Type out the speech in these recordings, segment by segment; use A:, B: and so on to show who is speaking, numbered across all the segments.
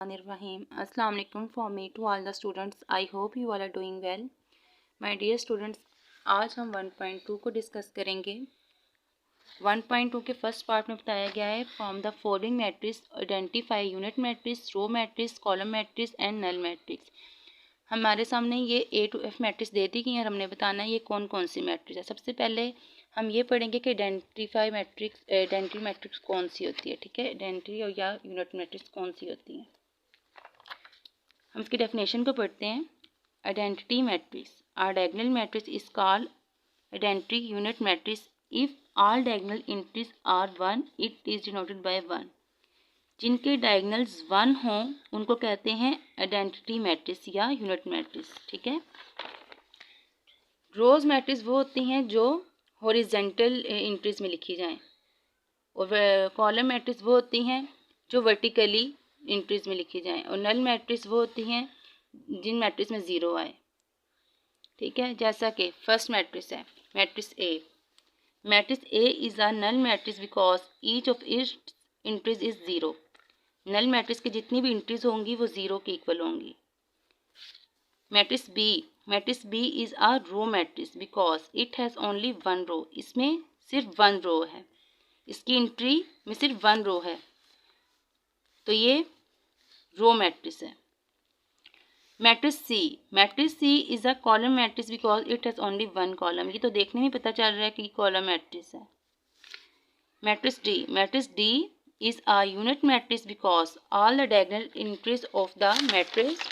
A: Assalamu alaikum for me to all the students. I hope you all are doing well. My dear students, आज हम 1.2 को discuss करेंगे। 1.2 के first part में बताया गया है from the following matrix identify unit matrix, row matrix, column matrix and null matrix. हमारे सामने ये A to F मैट्रिक्स दे दी गई है और हमने बताना है ये कौन कौन सी मैट्रिक्स है। सबसे पहले हम ये पढ़ेंगे कि आइडेंटिफाई मैट्रिक्स, आइडेंटिटी मैट्रिक्स कौन सी होती है। ठीक है, आइडेंटिटी या यूनिट मैट्रिक्स कौन सी होती है। हम इसकी डेफिनेशन को पढ़ते हैं। Identity matrix, are diagonal matrix is called identity unit matrix if all diagonal entries are 1 it is denoted by 1। जिनके डायगोनल्स 1 हों उनको कहते हैं आइडेंटिटी मैट्रिक्स या यूनिट मैट्रिक्स। ठीक है। रोज मैट्रिक्स वो होती हैं जो हॉरिजॉन्टल एंट्रीज में लिखी जाएं और कॉलम मैट्रिक्स वो होती हैं जो वर्टिकली इंट्रीज में लिखी जाएं और नल मैट्रिक्स वो होती हैं जिन मैट्रिक्स में ज़ीरो आए। ठीक है, जैसा कि फर्स्ट मैट्रिक्स है matrix A. Matrix A is a null matrix because each of its entries is zero. Null matrix की जितनी भी इंट्रीज होंगी वो ज़ीरो के इक्वल होंगी। Matrix B is a row matrix because it has only one row. इसमें सिर्फ one row है, इसकी इंट्री में सिर्फ वन रो है, तो ये रो मैट्रिक्स है। Matrix C is a column matrix because it has only one column. ये तो देखने में पता चल रहा है कि कॉलम मैट्रिक्स है। Matrix D is a unit matrix because all the diagonal entries of the matrix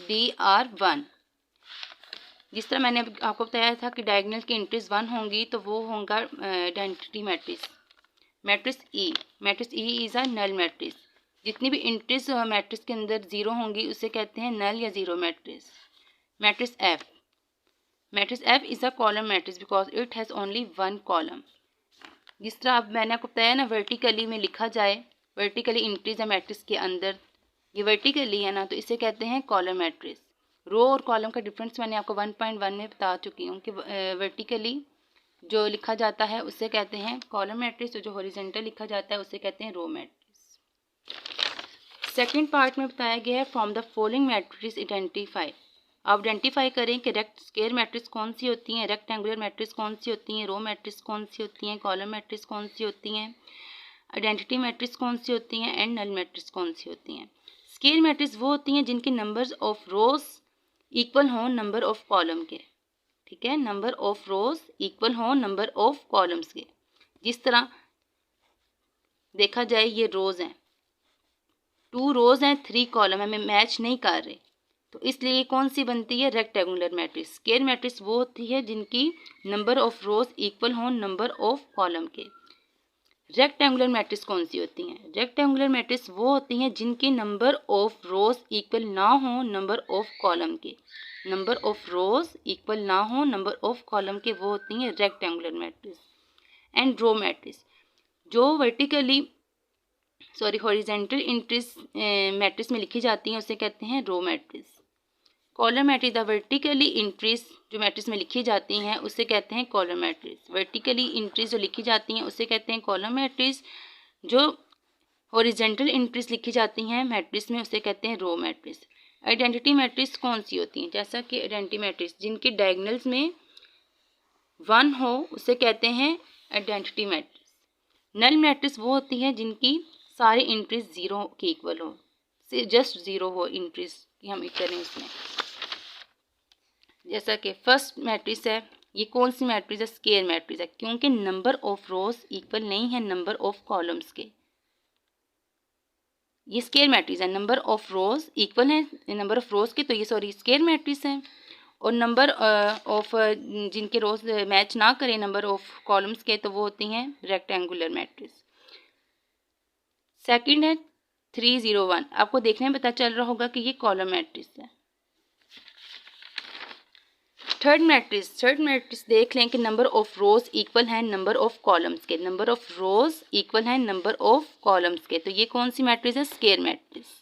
A: D are 1। जिस तरह मैंने आपको बताया था कि डायगोनल की एंट्रीज 1 होंगी तो वो होगा identity matrix. Matrix E is a null matrix. जितनी भी इंट्रीज मैट्रिक्स के अंदर ज़ीरो होंगी उसे कहते हैं नल या zero matrix. Matrix F is a column matrix because it has only one column. जिस तरह अब मैंने आपको बताया ना वर्टिकली में लिखा जाए, वर्टिकली इंट्रीज है मैट्रिक्स के अंदर, ये वर्टिकली है ना, तो इसे कहते हैं कॉलम मैट्रिक्स। रो और कॉलम का डिफरेंस मैंने आपको 1.1 में बता चुकी हूँ कि वर्टिकली जो लिखा जाता है उसे कहते हैं कॉलम मैट्रिक्स, जो हॉरिजॉन्टल लिखा जाता है उसे कहते हैं रो मैट्रिक्स। सेकंड पार्ट में बताया गया है from the following matrix identify. आप आइडेंटिफाई करें कि स्क्वायर मैट्रिक्स कौन सी होती हैं, रेक्टेंगुलर मैट्रिक्स कौन सी होती हैं, रो मैट्रिक्स कौन सी होती हैं, कॉलम मैट्रिक्स कौन सी होती हैं, आइडेंटिटी मैट्रिक्स कौन सी होती हैं एंड नल मैट्रिक्स कौन सी होती हैं। स्क्वायर मैट्रिक्स वो होती हैं जिनके नंबर्स ऑफ रोज इक्वल हों नंबर ऑफ कॉलम के। ठीक है, नंबर ऑफ रोज इक्वल हों नंबर ऑफ कॉलम्स के। जिस तरह देखा जाए ये रोज हैं, 2 रोज हैं 3 कॉलम है, हमें मैच नहीं कर रहे, तो इसलिए ये कौन सी बनती है रेक्टेंगुलर मैट्रिक्स। स्क्वायर मैट्रिक्स वो होती है जिनकी नंबर ऑफ रोज इक्वल हों नंबर ऑफ कॉलम के। रेक्टेंगुलर मैट्रिक्स कौन सी होती हैं, रेक्टेंगुलर मैट्रिक्स वो होती हैं जिनके नंबर ऑफ रोज इक्वल ना हो नंबर ऑफ कॉलम के। नंबर ऑफ रोज इक्वल ना हो नंबर ऑफ कॉलम के वो होती हैं rectangular matrix. And row matrix जो हॉरिजॉन्टल इंट्रीज मैट्रिक्स में लिखी जाती हैं उसे कहते हैं row matrix. Column matrix the vertically entries जो मैट्रिक्स में लिखी जाती हैं उसे कहते हैं कॉलम मैट्रिक्स। वर्टिकली इंट्रीज जो लिखी जाती हैं उसे कहते हैं कॉलम मैट्रिक्स। जो हॉरिजॉन्टल इंट्रीज लिखी जाती हैं मैट्रिक्स में उसे कहते हैं रो मैट्रिक्स। आइडेंटिटी मैट्रिक्स कौन सी होती हैं, जैसा कि आइडेंटिटी मैट्रिक्स जिनके डायगोनल्स में 1 हो उसे कहते हैं आइडेंटिटी मैट्रिक्स। नल मैट्रिक्स वो होती हैं जिनकी सारी इंट्रीज 0 के इक्वल हो, जस्ट 0 हो इंट्रीज की हम करें इसमें। जैसा कि फर्स्ट मैट्रिक्स है, ये कौन सी मैट्रिक्स है, स्क्वायर मैट्रिक्स है, क्योंकि नंबर ऑफ रोज इक्वल नहीं है नंबर ऑफ कॉलम्स के। ये स्क्वायर मैट्रिक्स है, नंबर ऑफ रोज इक्वल है नंबर ऑफ रोज के, तो ये स्क्वायर मैट्रिक्स है। और नंबर ऑफ जिनके रोज मैच ना करें नंबर ऑफ कॉलम्स के तो वो होती हैं रेक्टेंगुलर मैट्रिक्स। सेकंड है 301। आपको देखने में पता चल रहा होगा कि ये कॉलम मैट्रिक्स है। थर्ड मैट्रिक्स देख लें कि नंबर ऑफ रोज इक्वल है नंबर ऑफ कॉलम्स के। नंबर ऑफ रोज इक्वल है नंबर ऑफ कॉलम्स के, तो ये कौन सी मैट्रिक्स है, square matrix.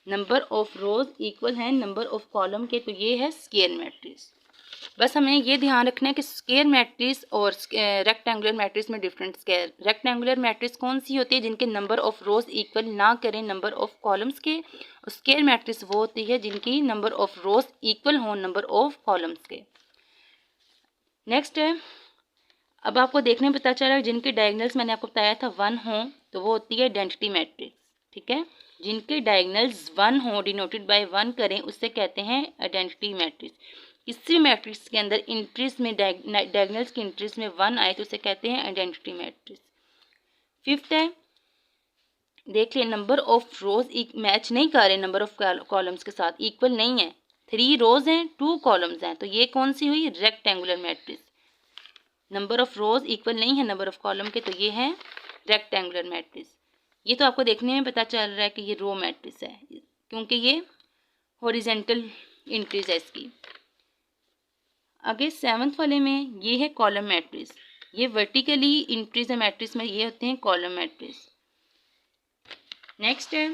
A: Number of rows equal है नंबर ऑफ कॉलम के, तो ये है स्क्वायर मैट्रिक्स। बस हमें ये ध्यान रखना है कि स्क्वायर मैट्रिक्स और रेक्टेंगुलर मैट्रिक्स में डिफरेंस क्या है। रेक्टेंगुलर मैट्रिक्स कौन सी होती है? जिनके नंबर ऑफ रोज इक्वल ना करें नंबर ऑफ कॉलम्स के। स्क्वायर मैट्रिक्स वो होती है जिनकी नंबर ऑफ रोज इक्वल हो नंबर ऑफ कॉलम्स के। नेक्स्ट है, अब आपको देखने में पता चला जिनके डायगोनल्स मैंने आपको बताया था 1 हो तो वो होती है आइडेंटिटी मैट्रिक्स। ठीक है, जिनके डायगोनल्स 1 हो डिनोटेड बाय 1 करें उससे कहते हैं आइडेंटिटी मैट्रिक्स। किसी मैट्रिक्स के अंदर इंट्रीज में डायगोनल्स की इंट्रीज में 1 आए तो उसे कहते हैं आइडेंटिटी मैट्रिक्स। फिफ्थ है, देख लिए नंबर ऑफ रोज मैच नहीं कर रहे नंबर ऑफ कॉलम्स के साथ, इक्वल नहीं है। 3 रोज हैं 2 कॉलम्स हैं तो ये कौन सी हुई? Rectangular matrix. Number of rows equal नहीं है नंबर ऑफ कॉलम के तो ये है रेक्टेंगुलर मैट्रिक्स। ये तो आपको देखने में पता चल रहा है कि ये रो मैट्रिक्स है क्योंकि ये हॉरिजेंटल इंट्रीज है इसकी। आगे 7th वाले में ये है कॉलम मैट्रिक्स। ये वर्टिकली इंट्रीज है मैट्रिक्स में, ये होते हैं कॉलम मैट्रिक्स। नेक्स्ट है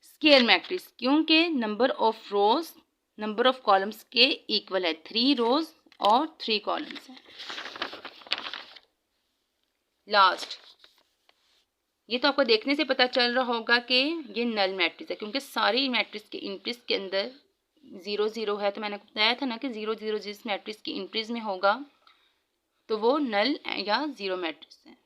A: स्क्वायर मैट्रिक्स, क्योंकि number of rose number of columns के इक्वल है। 3 रोज और 3 कॉलम्स हैं। लास्ट, ये तो आपको देखने से पता चल रहा होगा कि ये नल मैट्रिक्स है क्योंकि सारी मैट्रिक्स के इंट्रीज के अंदर 0 0 है। तो मैंने बताया था ना कि 0 0 जिस मैट्रिक्स की इंट्रीज में होगा तो वो नल या 0 मैट्रिक्स है।